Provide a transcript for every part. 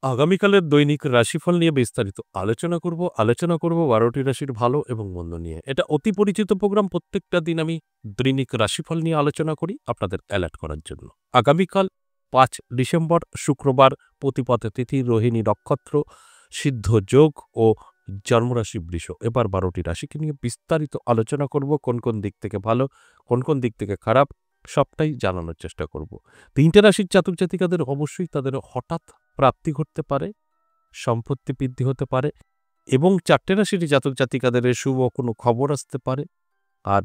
আগামীকালের দৈনিক রাশিফল নিয়ে বিস্তারিত আলোচনা করব ১২টি রাশির ভালো এবং মন্দ নিয়ে। এটা অতি পরিচিত প্রোগ্রাম। প্রত্যেকটা দিন আমি দৈনিক রাশিফল নিয়ে আলোচনা করি আপনাদের অ্যালার্ট করার জন্য। আগামীকাল ৫ ডিসেম্বর শুক্রবার, প্রতিপদে তিথি, রোহিণী নক্ষত্র, সিদ্ধ যোগ ও জন্মরাশি বৃষ। এবার ১২টি রাশিকে নিয়ে বিস্তারিত আলোচনা করব। কোন কোন দিক থেকে ভালো, কোন কোন দিক থেকে খারাপ, সবটাই জানানোর চেষ্টা করব। ৩টে রাশির জাতক জাতিকাদের অবশ্যই তাদের হঠাৎ প্রাপ্তি ঘটতে পারে, সম্পত্তি বৃদ্ধি হতে পারে এবং ৪টে রাশির জাতক জাতিকাদের শুভ কোনো খবর আসতে পারে। আর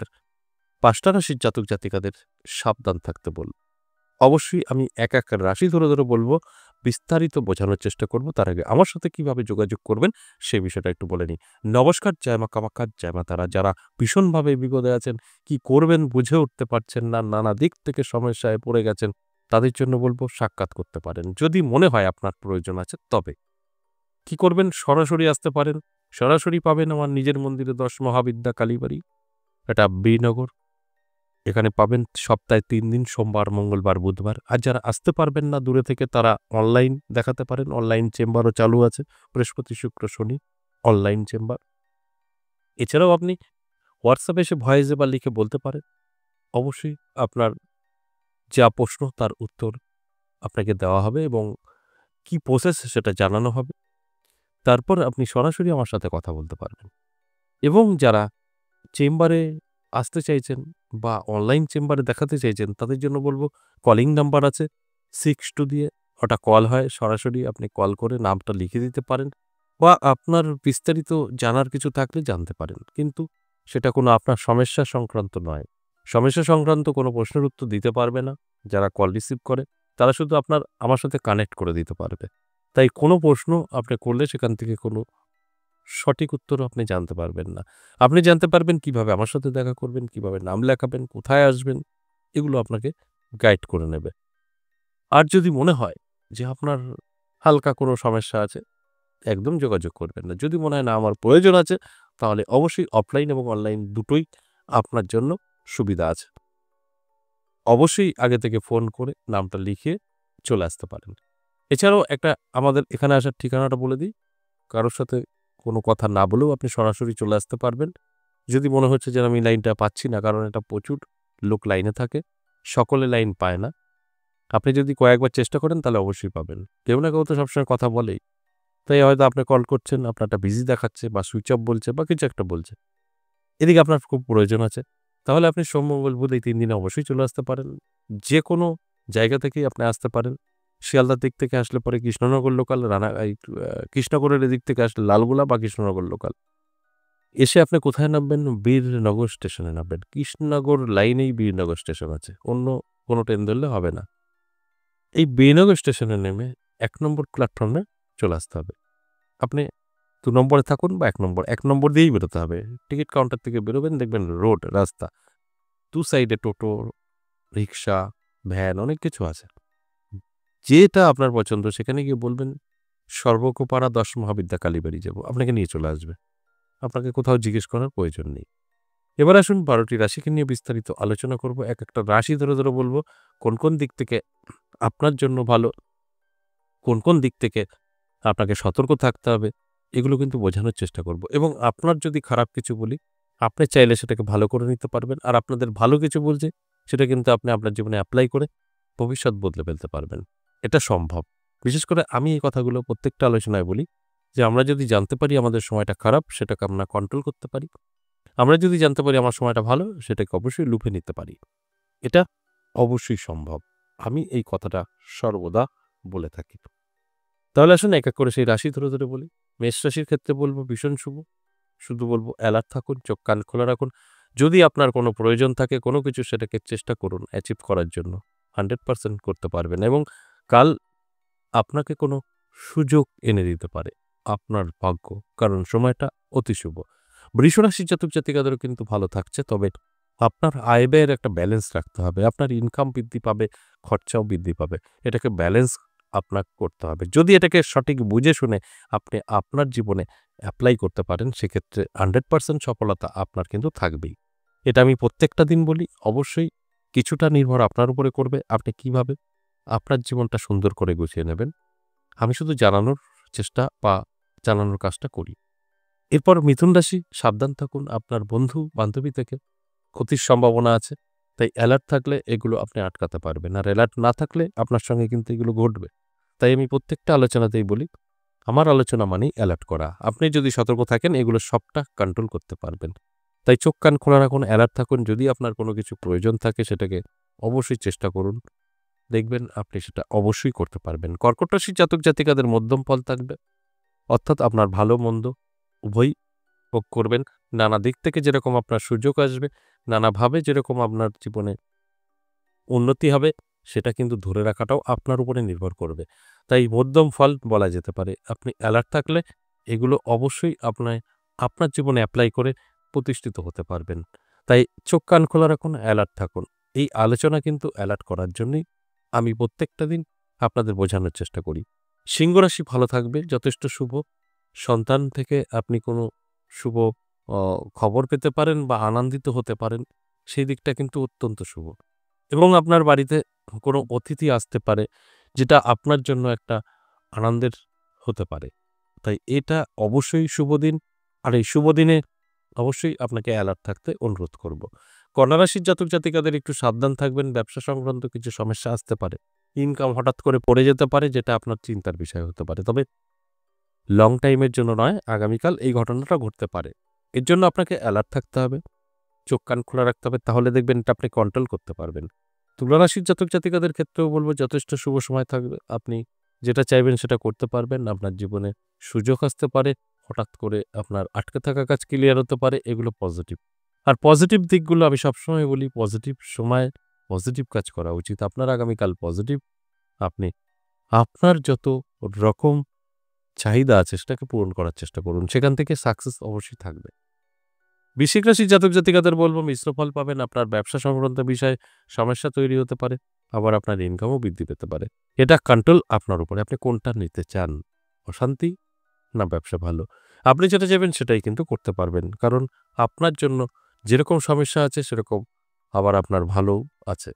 ৫টা রাশির জাতক জাতিকাদের সাবধান থাকতে বলব। অবশ্যই আমি এক এক রাশি ধরে ধরে বলবো, বিস্তারিত বোঝানোর চেষ্টা করব। তার আগে আমার সাথে কিভাবে যোগাযোগ করবেন সেই বিষয়টা একটু বলে নিই। নমস্কার, জয় মা কামাখ্যা, জয় মা তারা। যারা ভীষণভাবে বিপদে আছেন, কি করবেন বুঝে উঠতে পারছেন না, নানা দিক থেকে সমস্যায় পড়ে গেছেন, তাদের জন্য বলবো সাক্ষাৎ করতে পারেন। যদি মনে হয় আপনার প্রয়োজন আছে তবে কি করবেন, সরাসরি আসতে পারেন। সরাসরি পাবেন আমার নিজের মন্দিরে ১০ মহাবিদ্যা কালীবাড়ি, এটা বীরনগর। এখানে পাবেন সপ্তাহে ৩ দিন, সোমবার, মঙ্গলবার, বুধবার। আর যারা আসতে পারবেন না দূরে থেকে, তারা অনলাইন দেখাতে পারেন। অনলাইন চেম্বারও চালু আছে, বৃহস্পতি, শুক্র, শনি অনলাইন চেম্বার। এছাড়াও আপনি হোয়াটসঅ্যাপে এসে ভয়েসে বা লিখে বলতে পারেন। অবশ্যই আপনার যা প্রশ্ন তার উত্তর আপনাকে দেওয়া হবে এবং কি প্রসেস সেটা জানানো হবে। তারপর আপনি সরাসরি আমার সাথে কথা বলতে পারবেন। এবং যারা চেম্বারে আসতে চাইছেন বা অনলাইন চেম্বারে দেখাতে চাইছেন, তাদের জন্য বলব কলিং নাম্বার আছে 62 দিয়ে, ওটা কল হয়। সরাসরি আপনি কল করে নামটা লিখে দিতে পারেন বা আপনার বিস্তারিত জানার কিছু থাকলে জানতে পারেন। কিন্তু সেটা কোনো আপনার সমস্যা সংক্রান্ত নয়। সমস্যা সংক্রান্ত কোনো প্রশ্নের উত্তর দিতে পারবে না যারা কল রিসিভ করে। তারা শুধু আমার সাথে কানেক্ট করে দিতে পারবে। তাই কোনো প্রশ্ন আপনি করলে সেখান থেকে কোনো সঠিক উত্তর আপনি জানতে পারবেন না। আপনি জানতে পারবেন কিভাবে আমার সাথে দেখা করবেন, কিভাবে নাম লেখাবেন, কোথায় আসবেন, এগুলো আপনাকে গাইড করে নেবে। আর যদি মনে হয় যে আপনার হালকা কোনো সমস্যা আছে, একদম যোগাযোগ করবেন না। যদি মনে হয় না আমার প্রয়োজন আছে, তাহলে অবশ্যই অফলাইন এবং অনলাইন দুটোই আপনার জন্য সুবিধা আছে। অবশ্যই আগে থেকে ফোন করে নামটা লিখিয়ে চলে আসতে পারেন। এছাড়াও একটা আমাদের এখানে আসার ঠিকানাটা বলে দিই। কারোর সাথে কোনো কথা না বলেও আপনি সরাসরি চলে আসতে পারবেন। যদি মনে হচ্ছে যে আমি লাইনটা পাচ্ছি না, কারণ এটা প্রচুর লোক লাইনে থাকে, সকলে লাইন পায় না। আপনি যদি কয়েকবার চেষ্টা করেন তাহলে অবশ্যই পাবেন। কেউ না কেউ তো সবসময় কথা বলেই। তাই হয়তো আপনি কল করছেন, আপনারটা বিজি দেখাচ্ছে বা সুইচ অফ বলছে বা কিছু একটা বলছে। এদিকে আপনার খুব প্রয়োজন আছে। তাহলে আপনি সোম, মঙ্গল, বুধ এই ৩ দিনে অবশ্যই চলে আসতে পারেন। যেকোনো জায়গা থেকেই আপনি আসতে পারেন। শিয়ালদার দিক থেকে আসলে পরে কৃষ্ণনগর লোকাল, কৃষ্ণনগরের এদিক থেকে আসলে লালগোলা বা কৃষ্ণনগর লোকাল। এসে আপনি কোথায় নামবেন? বীরনগর স্টেশনে নামবেন। কৃষ্ণনগর লাইনেই বীরনগর স্টেশন আছে। অন্য কোনো ট্রেন ধরলে হবে না। এই বীরনগর স্টেশনে নেমে ১ নম্বর প্ল্যাটফর্মে চলে আসতে হবে। আপনি ২ নম্বরে থাকুন বা ১ নম্বর দিয়েই বেরোতে হবে। টিকিট কাউন্টার থেকে বেরোবেন, দেখবেন রোড, রাস্তা। ২ সাইডে টোটো, রিক্সা, ভ্যান অনেক কিছু আছে। যেটা আপনার পছন্দ সেখানে গিয়ে বলবেন, সর্বকোপাড়া ১০ মহাবিদ্যা কালীবাড়ি যাবো। আপনাকে নিয়ে চলে আসবে। আপনাকে কোথাও জিজ্ঞেস করার প্রয়োজন নেই। এবার আসুন ১২টি রাশিকে নিয়ে বিস্তারিত আলোচনা করব। এক একটা রাশি ধরে ধরে বলব কোন কোন দিক থেকে আপনার জন্য ভালো, কোন কোন দিক থেকে আপনাকে সতর্ক থাকতে হবে, এগুলো কিন্তু বোঝানোর চেষ্টা করব। এবং আপনার যদি খারাপ কিছু বলি, আপনি চাইলে সেটাকে ভালো করে নিতে পারবেন। আর আপনাদের ভালো কিছু বলছি, সেটা কিন্তু আপনি আপনার জীবনে এপ্লাই করে ভবিষ্যৎ বদলে ফেলতে পারবেন। এটা সম্ভব। বিশেষ করে আমি এই কথাগুলো প্রত্যেকটা আলোচনায় বলি যে আমরা যদি জানতে পারি আমাদের সময়টা খারাপ, সেটাকে আমরা কন্ট্রোল করতে পারি। আমরা যদি জানতে পারি আমার সময়টা ভালো, সেটাকে অবশ্যই লুফে নিতে পারি। এটা অবশ্যই সম্ভব। আমি এই কথাটা সর্বদা বলে থাকি। তাহলে আসুন এক এক করে সেই রাশি ধরে ধরে বলি। মেষ রাশির ক্ষেত্রে বলব ভীষণ শুভ। শুধু বলব অ্যালার্ট থাকুন, চোখ কান খোলা রাখুন। যদি আপনার কোনো প্রয়োজন থাকে কোনো কিছু, সেটাকে চেষ্টা করুন অ্যাচিভ করার জন্য। 100% করতে পারবেন এবং কাল আপনাকে কোনো সুযোগ এনে দিতে পারে আপনার ভাগ্য। কারণ সময়টা অতি শুভ। বৃষ রাশির জাতক জাতিকাদেরও কিন্তু ভালো থাকছে। তবে আপনার আয় ব্যয়ের একটা ব্যালেন্স রাখতে হবে। আপনার ইনকাম বৃদ্ধি পাবে, খরচাও বৃদ্ধি পাবে। এটাকে ব্যালেন্স আপনাকে করতে হবে। যদি এটাকে সঠিক বুঝে শুনে আপনি আপনার জীবনে এপ্লাই করতে পারেন, সেক্ষেত্রে 100% সফলতা আপনার কিন্তু থাকবেই। এটা আমি প্রত্যেকটা দিন বলি। অবশ্যই কিছুটা নির্ভর আপনার উপরে করবে। আপনি কিভাবে আপনার জীবনটা সুন্দর করে গুছিয়ে নেবেন। আমি শুধু জানানোর চেষ্টা বা জানানোর কাজটা করি। এরপর মিথুন রাশি, সাবধান থাকুন আপনার বন্ধু-বান্ধবী থেকে ক্ষতির সম্ভাবনা আছে। তাই অ্যালার্ট থাকলে এগুলো আপনি আটকাতে পারবেন। আর অ্যালার্ট না থাকলে আপনার সঙ্গে কিন্তু এগুলো ঘটবে। তাই আমি প্রত্যেকটা আলোচনাতেই বলি, আমার আলোচনা মানেই অ্যালার্ট করা। আপনি যদি সতর্ক থাকেন এগুলো সবটা কন্ট্রোল করতে পারবেন। তাই চোখ কান খোলা রাখুন, অ্যালার্ট থাকুন। যদি আপনার কোনো কিছু প্রয়োজন থাকে সেটাকে অবশ্যই চেষ্টা করুন। দেখবেন আপনি সেটা অবশ্যই করতে পারবেন। কর্কট রাশির জাতক-জাতিকাদের মধ্যম ফল থাকবে। অর্থাৎ আপনার ভালো-মন্দ উভয়ই ভোগ করবেন। নানা দিক থেকে যেরকম আপনার সুযোগ আসবে, নানাভাবে যেরকম আপনার জীবনে উন্নতি হবে, সেটা কিন্তু ধরে রাখাটাও আপনার উপরে নির্ভর করবে। তাই মধ্যম ফল বলা যেতে পারে। আপনি অ্যালার্ট থাকলে এগুলো অবশ্যই আপনার জীবনে এপ্লাই করে প্রতিষ্ঠিত হতে পারবেন। তাই চোখ কান খোলা রাখুন, অ্যালার্ট থাকুন। এই আলোচনা কিন্তু অ্যালার্ট করার জন্যই আমি প্রত্যেকটা দিন আপনাদের বোঝানোর চেষ্টা করি। সিংহ রাশি ভালো থাকবে, যথেষ্ট শুভ। সন্তান থেকে আপনি কোনো শুভ অ খবর পেতে পারেন বা আনন্দিত হতে পারেন। সেই দিকটা কিন্তু অত্যন্ত শুভ। এবং আপনার বাড়িতে কোনো অতিথি আসতে পারে, যেটা আপনার জন্য একটা আনন্দের হতে পারে। তাই এটা অবশ্যই শুভ দিন। আর এই শুভ দিনে অবশ্যই আপনাকে অ্যালার্ট থাকতে অনুরোধ করব। কন্যা রাশির জাতক-জাতিকাদের একটু সাবধান থাকবেন। ব্যবসা সংক্রান্ত কিছু সমস্যা আসতে পারে। ইনকাম হঠাৎ করে পড়ে যেতে পারে, যেটা আপনার চিন্তার বিষয় হতে পারে। তবে লং টাইমের জন্য নয়, আগামীকাল এই ঘটনাটা ঘটতে পারে। এর জন্য আপনাকে অ্যালার্ট থাকতে হবে, চোখ কান খোলা রাখতে হবে। তাহলে দেখবেন এটা আপনি কন্ট্রোল করতে পারবেন। তুলা রাশির জাতক-জাতিকাদের ক্ষেত্রেও বলব যথেষ্ট শুভ সময় থাকবে। আপনি যেটা চাইবেন সেটা করতে পারবেন। আপনার জীবনে সুযোগ আসতে পারে। হঠাৎ করে আপনার আটকে থাকা কাজ ক্লিয়ার হতে পারে। এগুলো পজিটিভ। আর পজিটিভ দিকগুলো আমি সবসময় বলি, পজিটিভ সময়ে পজিটিভ কাজ করা উচিত। আপনার আগামীকাল পজিটিভ। আপনি আপনার যত রকম চাহিদা আছে সেটাকে পূরণ করার চেষ্টা করুন। সেখান থেকে সাকসেস অবশ্যই থাকবে। বৃশ্চিক রাশির জাতক-জাতিকাদের বলব মিশ্র ফল পাবেন। আপনার ব্যবসা সংক্রান্ত বিষয়ে সমস্যা তৈরি হতে পারে। আবার আপনার ইনকামও বৃদ্ধি পেতে পারে। এটা কন্ট্রোল আপনার উপরে। আপনি কোনটা নিতে চান? অশান্তি না ব্যবসা ভালো? আপনি যেটা চাইবেন সেটাই কিন্তু করতে পারবেন। কারণ আপনার জন্য যেরকম সমস্যা আছে সেরকম আবার আপনার ভালোও আছে।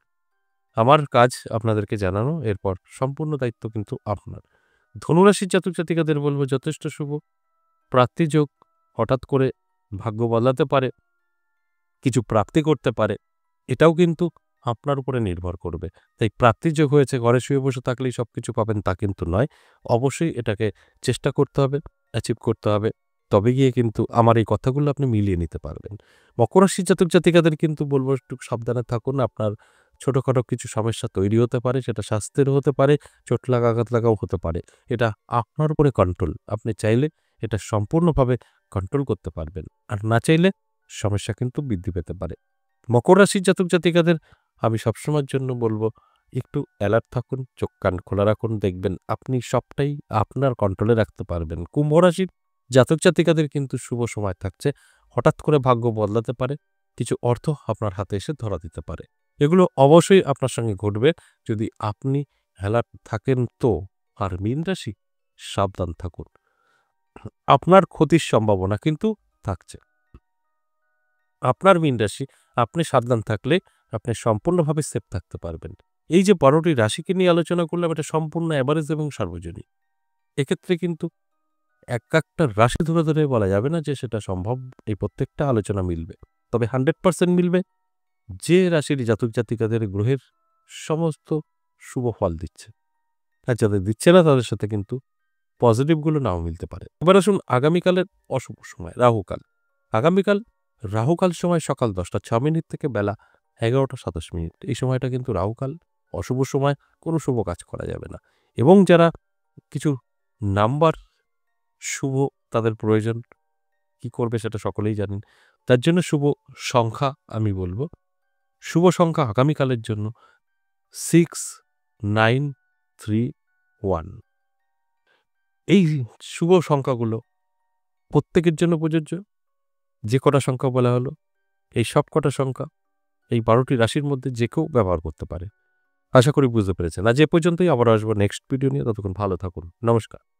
আমার কাজ আপনাদেরকে জানানো, এরপর সম্পূর্ণ দায়িত্ব কিন্তু আপনার। ধনুরাশির জাতক-জাতিকাদের বলব যথেষ্ট শুভ। প্রাপ্তিযোগ হঠাৎ করে ভাগ্য বদলাতে পারে, কিছু প্রাপ্তি করতে পারে। এটাও কিন্তু আপনার উপরে নির্ভর করবে। তাই প্রাপ্তিযোগ হয়েছে, ঘরে শুয়ে বসে থাকলেই সবকিছু পাবেন তা কিন্তু নয়। অবশ্যই এটাকে চেষ্টা করতে হবে, অ্যাচিভ করতে হবে। তবে গিয়ে কিন্তু আমার এই কথাগুলো আপনি মিলিয়ে নিতে পারবেন। মকর রাশির জাতক-জাতিকাদের কিন্তু বলব একটু সাবধানে থাকুন। আপনার ছোটখাটো কিছু সমস্যা তৈরি হতে পারে, সেটা স্বাস্থ্যের হতে পারে, চোট লাগা, আঘাত লাগাও হতে পারে। এটা আপনার উপরে কন্ট্রোল। আপনি চাইলে এটা সম্পূর্ণভাবে কন্ট্রোল করতে পারবেন। আর না চাইলে সমস্যা কিন্তু বৃদ্ধি পেতে পারে। মকর রাশির জাতক-জাতিকাদের আমি সবসময়ের জন্য বলব একটু অ্যালার্ট থাকুন, চোখ কান খোলা রাখুন। দেখবেন আপনি সবটাই আপনার কন্ট্রোলে রাখতে পারবেন। কুম্ভ রাশির জাতক-জাতিকাদের কিন্তু শুভ সময় থাকছে। হঠাৎ করে ভাগ্য বদলাতে পারে, কিছু অর্থ আপনার হাতে এসে ধরা দিতে পারে। এগুলো অবশ্যই আপনার সঙ্গে ঘটবে যদি আপনি অ্যালার্ট থাকেন তো। আর মীন রাশি, সাবধান থাকুন। আপনার ক্ষতির সম্ভাবনা কিন্তু থাকছে। আপনার মীন রাশি, আপনি সাবধান থাকলে আপনি সম্পূর্ণভাবে সেফ থাকতে পারবেন। এই যে ১২টি রাশিকে নিয়ে আলোচনা করলাম, এটা সম্পূর্ণ এভারেজ এবং সার্বজনীন। এক্ষেত্রে কিন্তু একটা রাশি ধরে ধরে বলা যাবে না যে সেটা সম্ভব, এই প্রত্যেকটা আলোচনা মিলবে। তবে 100% মিলবে যে রাশির জাতক-জাতিকাদের গ্রহের সমস্ত শুভ ফল দিচ্ছে। আর যাদের দিচ্ছে না তাদের সাথে কিন্তু পজিটিভগুলো নাও মিলতে পারে। এবার আসুন আগামীকালের অশুভ সময়, রাহুকাল। আগামীকাল রাহুকাল সময় সকাল ১০টা ৬ মিনিট থেকে বেলা ১১টা ২৭ মিনিট। এই সময়টা কিন্তু রাহুকাল, অশুভ সময়, কোনো শুভ কাজ করা যাবে না। এবং যারা কিছু নাম্বার শুভ তাদের প্রয়োজন, কি করবে সেটা সকলেই জানেন। তার জন্য শুভ সংখ্যা আমি বলব, শুভ সংখ্যা আগামীকালের জন্য 6, 9, 3, 1। এই শুভ সংখ্যাগুলো প্রত্যেকের জন্য প্রযোজ্য। যে কটা সংখ্যা বলা হলো, এই সব কটা সংখ্যা এই ১২টি রাশির মধ্যে যে কেউ ব্যবহার করতে পারে। আশা করি বুঝতে পেরেছেন। আজ এ পর্যন্তই। আবার আসবো নেক্সট ভিডিও নিয়ে। ততক্ষণ ভালো থাকুন। নমস্কার।